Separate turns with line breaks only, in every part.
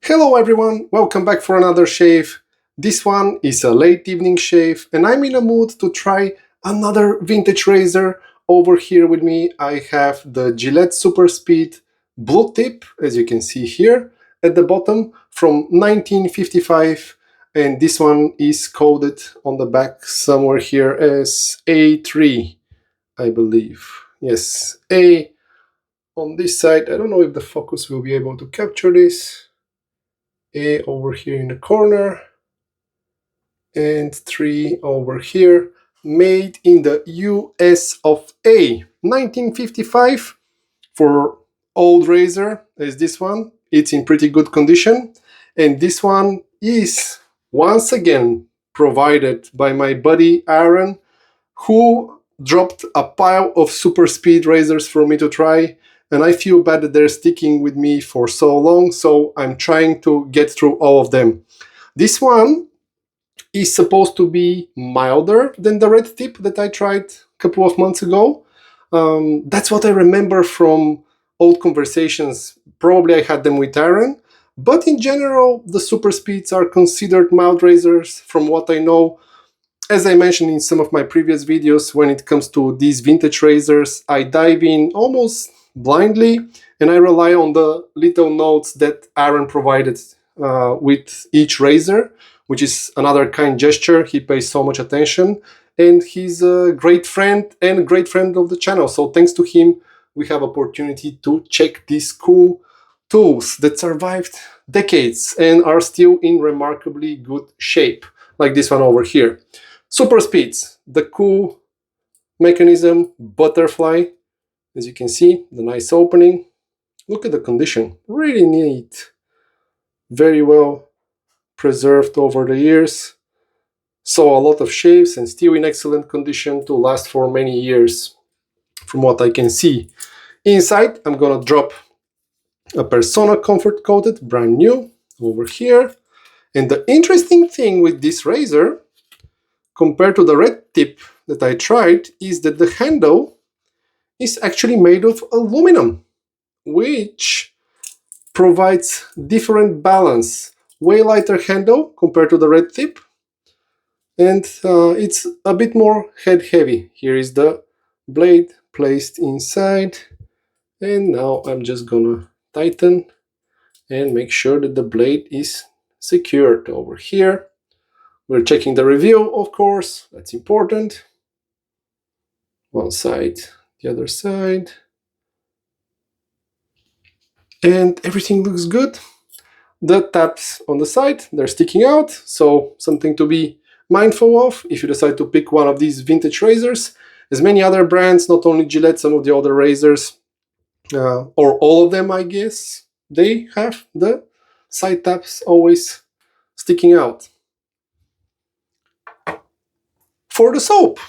Hello everyone, welcome back for another shave. This one is a late evening shave and I'm in a mood to try another vintage razor. Over here with me I have the Gillette Super Speed Blue Tip, as you can see here at the bottom, from 1955, and this one is coded on the back somewhere here as A3, I believe. Yes, A on this side. I don't know if the focus will be able to capture this. A over here in the corner and 3 over here, made in the US of A. 1955 for old razor as this one. It's in pretty good condition, and this one is once again provided by my buddy Aaron, who dropped a pile of super speed razors for me to try, and I feel bad that they're sticking with me for so long, so I'm trying to get through all of them. This one is supposed to be milder than the red tip that I tried a couple of months ago. That's what I remember from old conversations. Probably I had them with Aaron, but in general the super speeds are considered mild razors from what I know. As I mentioned in some of my previous videos, when it comes to these vintage razors, I dive in almost blindly and I rely on the little notes that Aaron provided with each razor, which is another kind gesture. He pays so much attention, and he's a great friend and a great friend of the channel. So thanks to him, we have opportunity to check these cool tools that survived decades and are still in remarkably good shape, like this one over here. Super Speeds, the cool mechanism, butterfly, as you can see, the nice opening. Look at the condition, really neat, very well preserved over the years. So a lot of shaves and still in excellent condition to last for many years, from what I can see. Inside, I'm gonna drop a Personna Comfort Coated, brand new, over here. And the interesting thing with this razor, compared to the red tip that I tried, is that the handle is actually made of aluminum, which provides different balance. Way lighter handle compared to the red tip, and it's a bit more head heavy. Here is the blade placed inside, and now I'm just gonna tighten and make sure that the blade is secured over here. We're checking the review, of course, that's important. One side, the other side, and everything looks good. The tabs on the side, they're sticking out, so something to be mindful of if you decide to pick one of these vintage razors. As many other brands, not only Gillette, some of the other razors, or all of them I guess, they have the side tabs always sticking out. For the soap,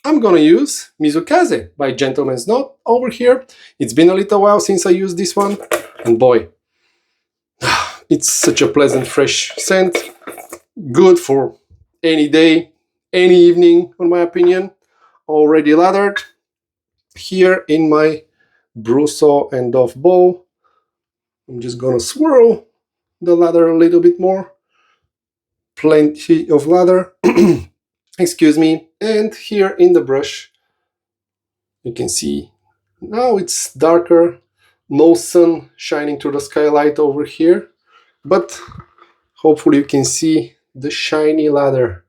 I'm gonna use Mizukaze by Gentleman's Knot over here. It's been a little while since I used this one, and boy, it's such a pleasant fresh scent, good for any day, any evening, in my opinion. Already lathered here in my Brousseau and Dov bowl. I'm just gonna swirl the lather a little bit more. Plenty of lather, excuse me. And here in the brush, you can see now it's darker, no sun shining through the skylight over here, but hopefully you can see the shiny lather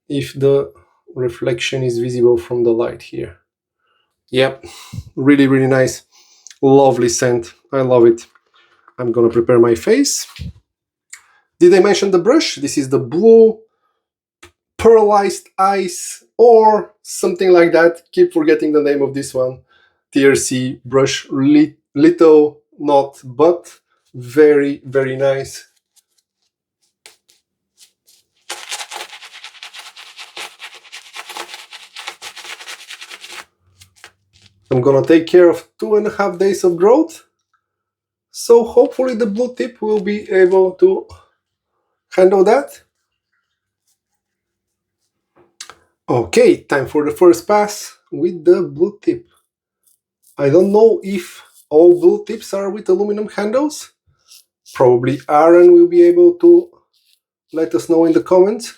if the reflection is visible from the light here. Yep, really, really nice. Lovely scent. I love it. I'm gonna prepare my face. Did I mention the brush? This is the blue Pearlized ice or something like that. Keep forgetting the name of this one. TRC brush, little, not, but very, very nice. I'm gonna take care of 2.5 days of growth, so hopefully the blue tip will be able to handle that. Okay, time for the first pass with the blue tip. I don't know if all blue tips are with aluminum handles, Probably Aaron will be able to let us know in the comments.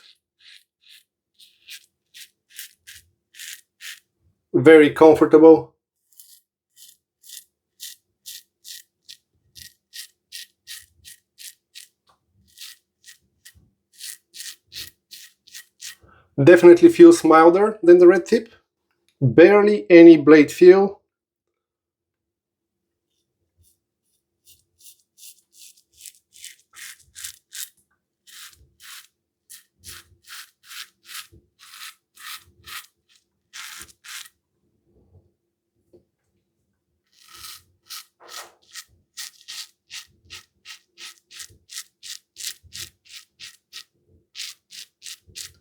Very comfortable. Definitely feels milder than the red tip. Barely any blade feel.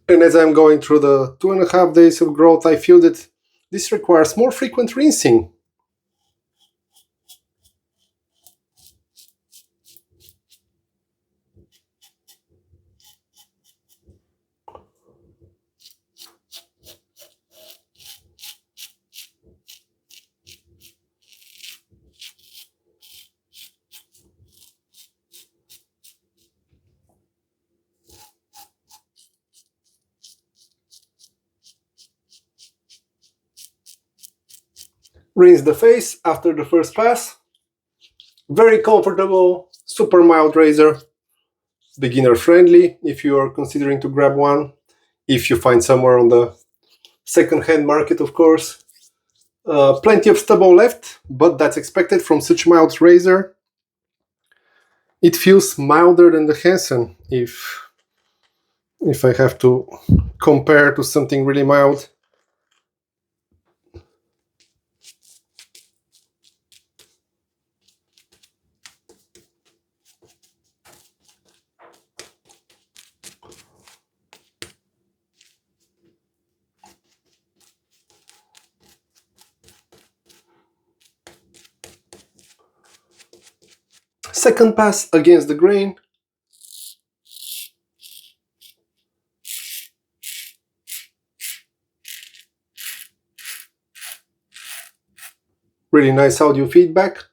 And as I'm going through the 2.5 days of growth, I feel that this requires more frequent rinsing. Rinse the face after the first pass. Very comfortable, super mild razor. Beginner friendly if you are considering to grab one. If you find somewhere on the second-hand market, of course. Plenty of stubble left, but that's expected from such mild razor. It feels milder than the Hansen if I have to compare to something really mild. Second pass against the grain. Really nice audio feedback.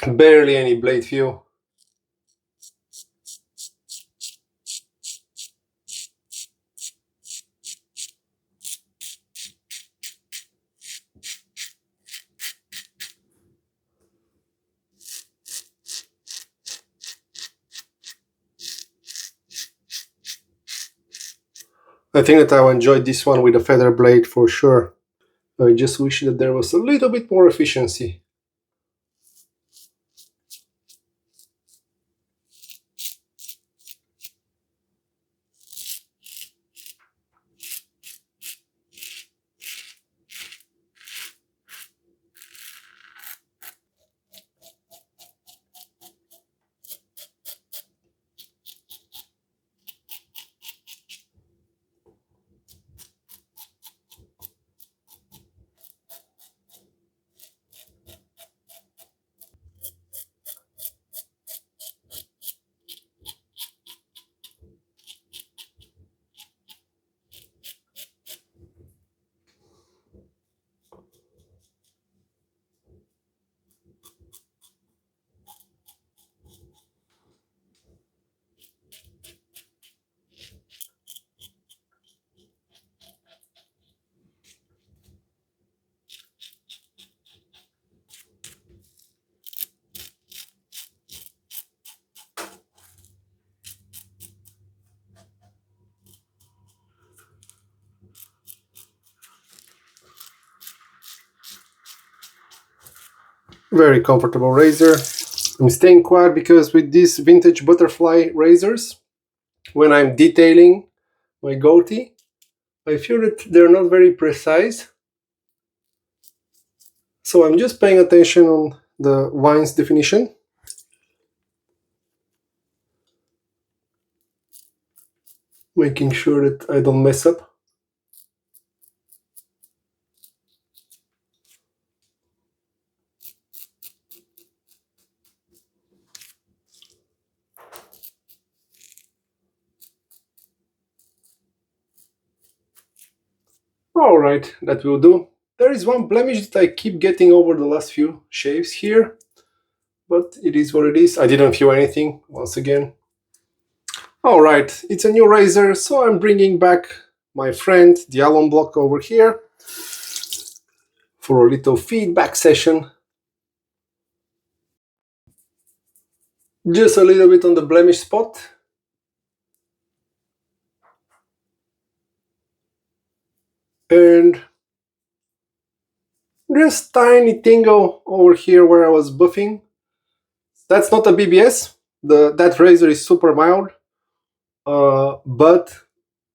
Barely any blade feel. I think that I'll enjoy this one with a feather blade for sure. I just wish that there was a little bit more efficiency. Very comfortable razor. I'm staying quiet because with these vintage butterfly razors, when I'm detailing my goatee, I feel that they're not very precise. So I'm just paying attention on the line's definition. Making sure that I don't mess up. Alright, that will do. There is one blemish that I keep getting over the last few shaves here, but it is what it is. I didn't feel anything, once again. Alright, it's a new razor, so I'm bringing back my friend, the alum block over here, for a little feedback session. Just a little bit on the blemish spot. And just tiny tingle over here where I was buffing. That's not a BBS. That razor is super mild, but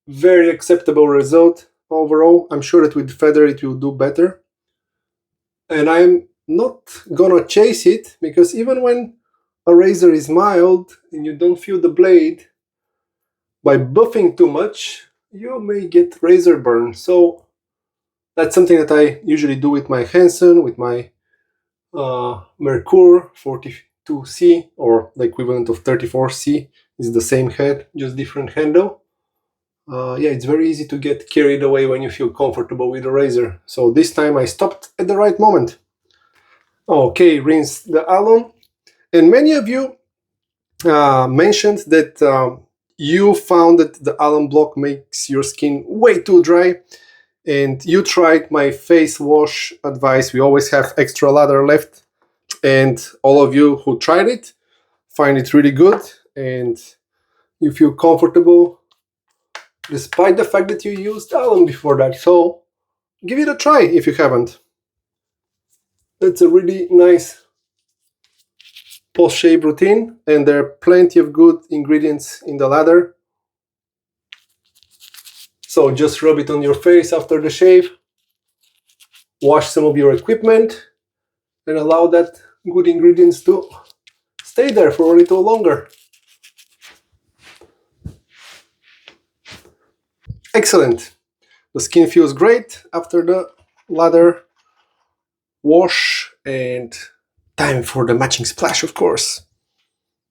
very acceptable result overall. I'm sure that with feather it will do better. And I'm not gonna chase it, because even when a razor is mild and you don't feel the blade, by buffing too much, you may get razor burn. So that's something that I usually do with my Hansen, with my Merkur 42C, or the equivalent of 34C. Is the same head, just different handle. Yeah, it's very easy to get carried away when you feel comfortable with a razor. So this time I stopped at the right moment. Okay, rinse the alum. And many of you mentioned that you found that the alum block makes your skin way too dry, and you tried my face wash advice. We always have extra lather left, and all of you who tried it find it really good and you feel comfortable despite the fact that you used alum before that. So give it a try if you haven't. It's a really nice post-shave routine, and there are plenty of good ingredients in the lather. So just rub it on your face after the shave, wash some of your equipment, and allow that good ingredients to stay there for a little longer. Excellent. The skin feels great after the lather wash, and time for the matching splash, of course.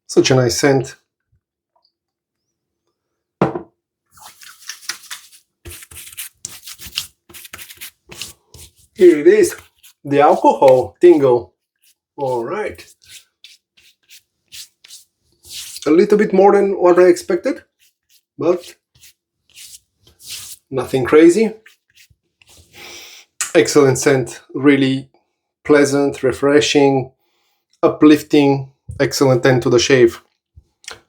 Such a nice scent. Here it is, the alcohol tingle. All right. A little bit more than what I expected, but nothing crazy. Excellent scent, really pleasant, refreshing, uplifting, excellent end to the shave.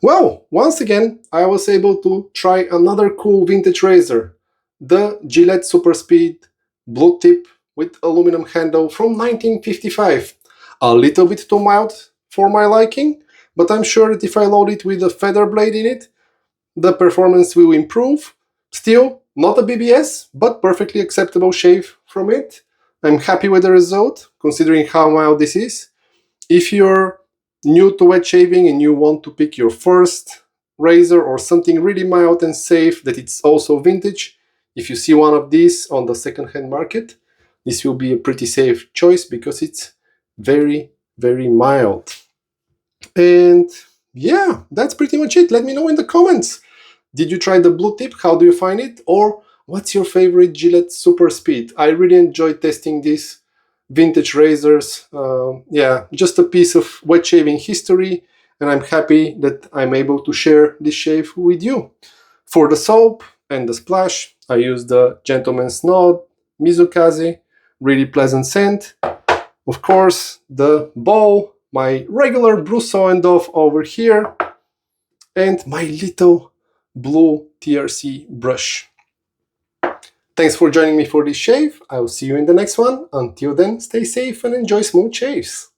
Well, once again, I was able to try another cool vintage razor, the Gillette Super Speed Blue Tip with aluminum handle from 1955. A little bit too mild for my liking, but I'm sure that if I load it with a feather blade in it, the performance will improve. Still, not a BBS, but perfectly acceptable shave from it. I'm happy with the result, considering how mild this is. If you're new to wet shaving and you want to pick your first razor or something really mild and safe that it's also vintage, if you see one of these on the second-hand market, this will be a pretty safe choice because it's very, very mild. And yeah, that's pretty much it. Let me know in the comments. Did you try the Blue Tip? How do you find it? Or what's your favorite Gillette Super Speed? I really enjoyed testing these vintage razors. Yeah, just a piece of wet shaving history, and I'm happy that I'm able to share this shave with you. For the soap and the splash, I used the Gentleman's Nod Mizukaze, really pleasant scent. Of course, the bowl, my regular Brousseau Dov over here, and my little blue TRC brush. Thanks for joining me for this shave. I will see you in the next one. Until then, stay safe and enjoy smooth shaves.